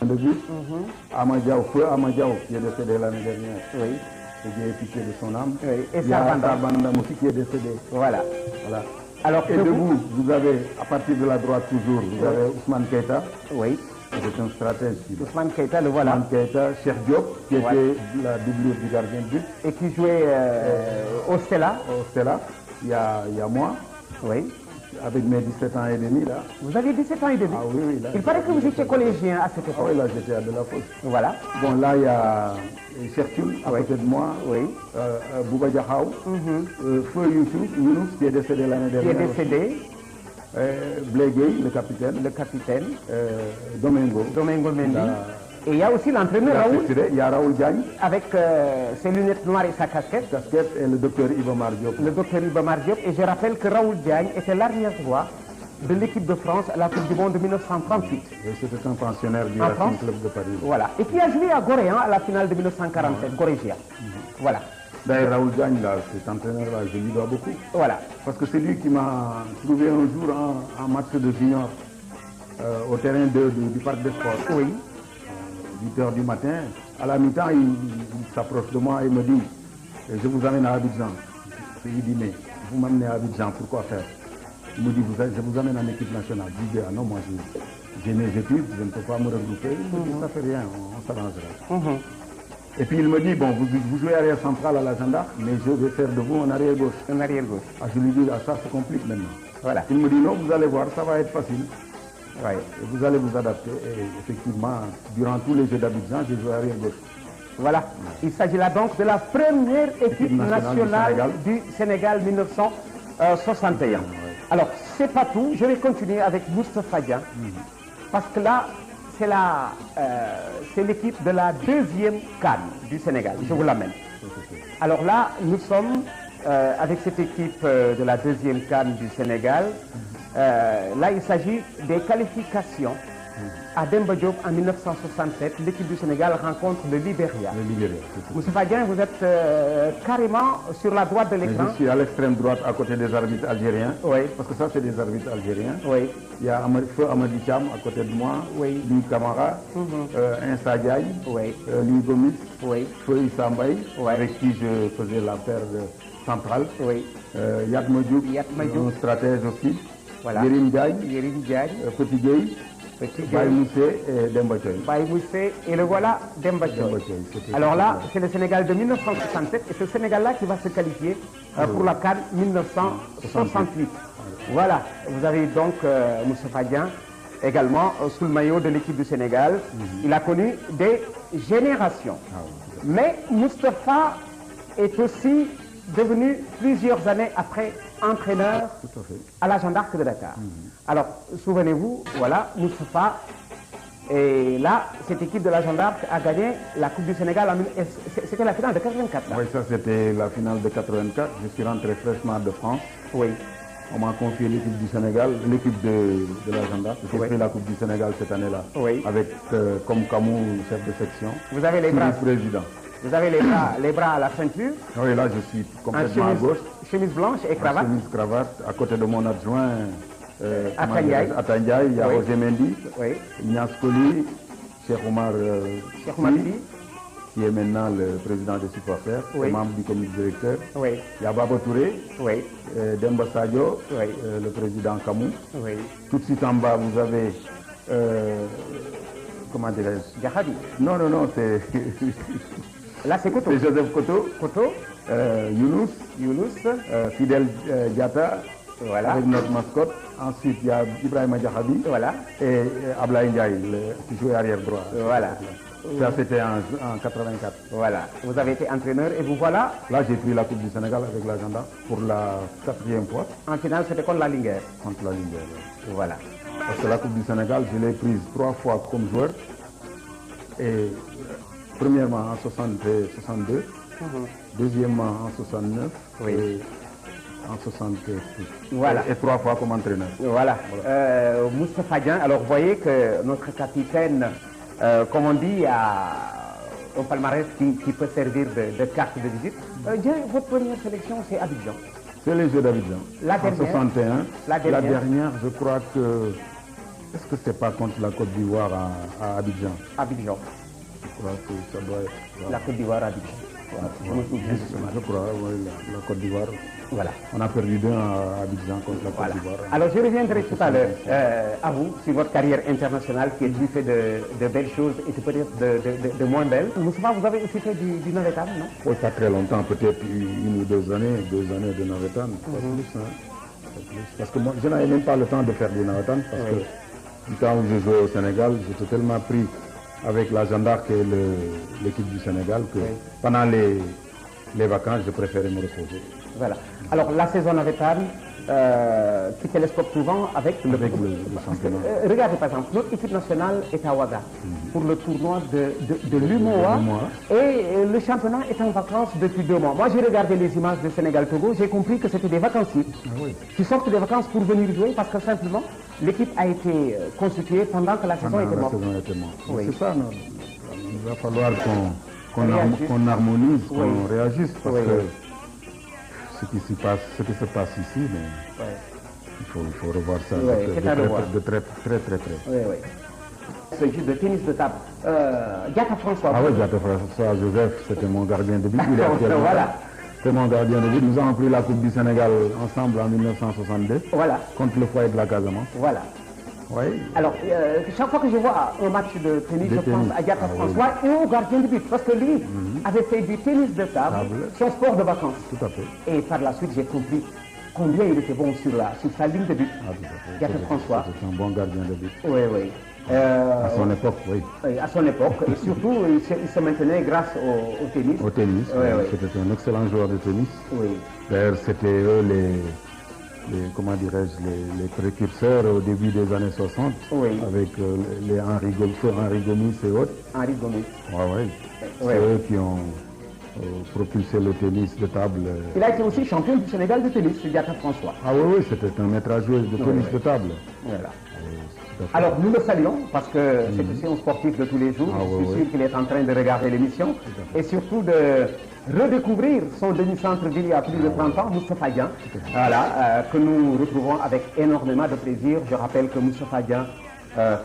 De but, Amadjaou, feu Amadjaou, qui est décédé l'année dernière. Oui. Et Dieu ait pitié de son âme. Oui. Et il y a Sarbanda. Sarbanda aussi qui est décédé. Voilà. Voilà. Alors, Et debout, vous avez, à partir de la droite toujours, vous avez Ousmane Keïta. Oui. C'est un stratège. Ousmane Keïta, le voilà. Ousmane Keïta, Cheikh Diop, qui Voilà. était la doublure du gardien de but. Et qui jouait au Stella. Au Stella. Il y a moi, Oui. avec mes 17 ans et demi là. Vous aviez 17 ans et demi. Ah oui, oui. Là, Il paraît que vous étiez collégien à cette Ah époque. oui, là j'étais à de la fosse. Voilà. Bon, là il y a Cheikh Thioune à côté de moi. Oui. Bouba Diakhao. Feu Younous qui est décédé l'année Qui est dernière. décédé. Blé Gueye, le capitaine. Le capitaine. Domingo. Domingo Mendy. Là, Et il y a aussi l'entraîneur Raoul, il y a Raoul Diagne, avec ses lunettes noires et sa casquette. casquette, et le docteur Ibomar Diop. Le docteur Ibomar Diop. Et je rappelle que Raoul Diagne était l'arrière droit de l'équipe de France à la Coupe du Monde de 1938. Et c'était un pensionnaire du En Racing France. Club de Paris. Voilà. Et qui a joué à Goréan à la finale de 1947, Gorégia. Voilà. D'ailleurs, Raoul Diagne, là, cet entraîneur-là, je lui dois beaucoup. Voilà. Parce que c'est lui qui m'a trouvé un jour en match de junior au terrain du Parc des Sports. Oui. 8 h du matin. À la mi-temps, il s'approche de moi et me dit je vous amène à Abidjan. Je lui dis mais vous m'amenez à Abidjan, pourquoi faire? Il me dit je vous amène en équipe nationale. Je lui dis ah non, moi j'ai mes études, je ne peux pas me regrouper. Il me dit ça fait rien, on s'arrangera. Et puis il me dit bon, vous jouez arrière central à la gendarme, mais je vais faire de vous un arrière gauche. Un arrière gauche. Ah, je lui dis ah, ça se complique maintenant. Voilà. Il me dit non, vous allez voir, ça va être facile. Oui. Et vous allez vous adapter. Et effectivement, durant tous les Jeux d'Abidjan, j'ai joué arrière gauche. Voilà. Il s'agit là donc de la première équipe nationale du Sénégal 1961. Alors, c'est pas tout. Je vais continuer avec Moustapha Dieng. Parce que là, c'est l'équipe de la deuxième CAN du Sénégal. Je vous l'amène. Alors là, nous sommes avec cette équipe de la deuxième CAN du Sénégal. Là, il s'agit des qualifications. À Demba Diop en 1967, l'équipe du Sénégal rencontre le Libéria. Le Libéria. Moustapha Dieng, vous êtes carrément sur la droite de l'écran. Je suis à l'extrême droite à côté des arbitres algériens. Oui. Parce que ça, c'est des arbitres algériens. Oui. Il y a Feu Amadi Cham à côté de moi. Oui. Louis Camara. Insa Diaye. Oui. Louis Gomis. Oui. Feu Issa Mbaye, Oui. avec qui je faisais la paire centrale. Oui. Yatma Diouf, Yatma Diouf. un stratège aussi. Voilà. Yérim Diaye. Yérim Diagne. Petit Gueye. Petit Baye Gueye. Moussé et Demba Thioye. Baye Moussé. Et le voilà, Demba Thioye. Demba Thioye, c'était Alors là, ça. c'est le Sénégal de 1967 et c'est le Sénégal-là qui va se qualifier pour la CAN 1968. Voilà, vous avez donc Moustapha Dieng également sous le maillot de l'équipe du Sénégal. Il a connu des générations. Mais Moustapha est aussi devenu plusieurs années après entraîneur Tout à fait. à la Jeanne d'Arc de Dakar. Alors, souvenez-vous, voilà, Moustapha. Et là, cette équipe de la Jeanne d'Arc a gagné la Coupe du Sénégal. C'était la finale de 84. Là. Oui, ça c'était la finale de 84. Je suis rentré fraîchement de France. Oui. On m'a confié l'équipe du Sénégal, l'équipe de la Jeanne d'Arc. J'ai Oui. pris la Coupe du Sénégal cette année-là. Oui. Avec comme Camou, chef de section. Vous avez les bras, Président. vous avez les bras à la ceinture, Oui, là je suis en complètement à gauche. chemise blanche et cravate. Chemise, cravate. À côté de mon adjoint, Atandiaï. Atandiaï, il y a Oui. Roger Mendy, Oui. Ignace Colli, Cheikh Omar Cheikh Omar Sy, Sy. qui est maintenant le président des supporters, Oui. et membre du comité directeur. Oui. Il y a Baba Touré, Oui. Demba Sadio, Oui. le président Camou. Oui. Tout de suite en bas, vous avez, comment dirais-je? Djahadi. Non, non, non, c'est Là, c'est Koto. c'est Joseph Koto, Koto. Younous, Fidel Diata, Voilà. avec notre mascotte. Ensuite, il y a Ibrahima Diakhabi Voilà. et Ablaye Ndiaye, qui jouait arrière droit. Voilà. Ça, c'était en 84. Voilà. Vous avez été entraîneur et vous voilà. Là, j'ai pris la Coupe du Sénégal avec l'agenda pour la 4e fois En finale, c'était contre la Linguère. contre la Ligue. Voilà. Parce que la Coupe du Sénégal, je l'ai prise 3 fois comme joueur. Et premièrement en 62, deuxièmement en 69 Oui. et en 66. Voilà. Et 3 fois comme entraîneur. Voilà. Moustapha Dieng, alors vous voyez que notre capitaine, comme on dit, a un palmarès qui peut servir de carte de visite. Dieng, votre première sélection, c'est Abidjan. C'est les Jeux d'Abidjan. La En dernière. 61. La dernière. Je crois que... Est-ce que c'est pas contre la Côte d'Ivoire à Abidjan? Abidjan. Je crois que ça doit être... La Côte d'Ivoire, Abidjan. Voilà. Je crois, oui, la Côte d'Ivoire. Voilà. On a perdu 2 à Abidjan contre la Côte Voilà. d'Ivoire. Alors je reviendrai tout à l'heure à vous sur votre carrière internationale qui est truffée de belles choses et peut-être de moins belles. Moustapha, vous avez aussi fait du navétane, non? Oui, pas très longtemps, peut-être 1 ou 2 années, 2 années de navétane, pas plus, hein. Pas plus. Parce que moi, je n'avais même pas le temps de faire du navétane parce que du temps où je jouais au Sénégal, j'étais tellement pris avec la Jeanne d'Arc et l'équipe du Sénégal que pendant les vacances, je préférais me reposer. Voilà. Alors la saison navétane, qui télescope souvent avec le championnat. Regardez par exemple, notre équipe nationale est à Ouaga pour le tournoi de l'UMOA et le championnat est en vacances depuis 2 mois. Moi j'ai regardé les images de Sénégal-Togo, j'ai compris que c'était des vacanciers qui sortent des vacances pour venir jouer parce que simplement l'équipe a été constituée pendant que la saison était morte. Oui. C'est ça, non? Il va falloir qu'on harmonise, qu'on réagisse parce que ce qui se passe ici, mais il faut revoir ça de très près. Oui. Ce jeu de tennis de table. Diatta François. Ah oui, Diatta François Joseph, c'était mon gardien de but. Voilà. C'était mon gardien de but. Nous avons pris la Coupe du Sénégal ensemble en 1962 contre le Foyer de la Casamance. Voilà. Oui. Alors, chaque fois que je vois un match de tennis, je pense à Diatta François et au gardien de but, parce que lui avait fait du tennis de table, son sport de vacances. Tout à fait. Et par la suite, j'ai compris combien il était bon sur sa ligne de but. Diatta François. C'était un bon gardien de but. Oui. À son époque, oui. À son époque, et surtout, il se maintenait grâce au tennis. Au tennis, c'était un excellent joueur de tennis. Oui. D'ailleurs, c'était eux comment dirais-je, les précurseurs au début des années 60, avec les Henri Gomis et autres. Henri Gomis. C'est eux qui ont propulsé le tennis de table. Il a été aussi champion du Sénégal de tennis, Diatta François. Ah oui, c'était un maître à jouer de tennis de table. Voilà. Alors nous le saluons parce que c'est aussi un sportif de tous les jours. Je suis sûr qu'il est en train de regarder l'émission et surtout de redécouvrir son demi-centre d'il y a plus de 30 ans, Moustapha Dian, que nous retrouvons avec énormément de plaisir. Je rappelle que Moustapha Dian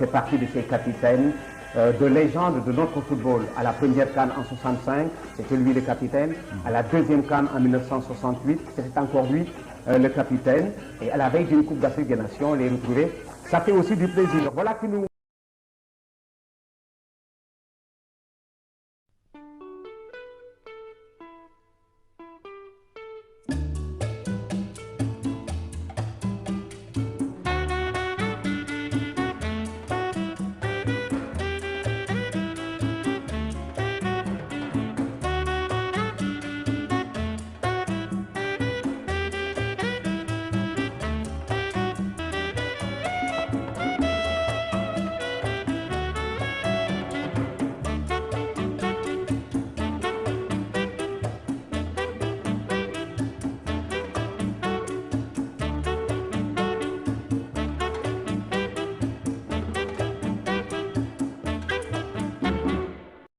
fait partie de ces capitaines de légende de notre football. À la première CAN en 65, c'était lui le capitaine. À la deuxième CAN en 1968, c'était encore lui le capitaine. Et à la veille d'une Coupe d'Afrique des Nations, on les retrouvait. Ça fait aussi du plaisir. Voilà que nous...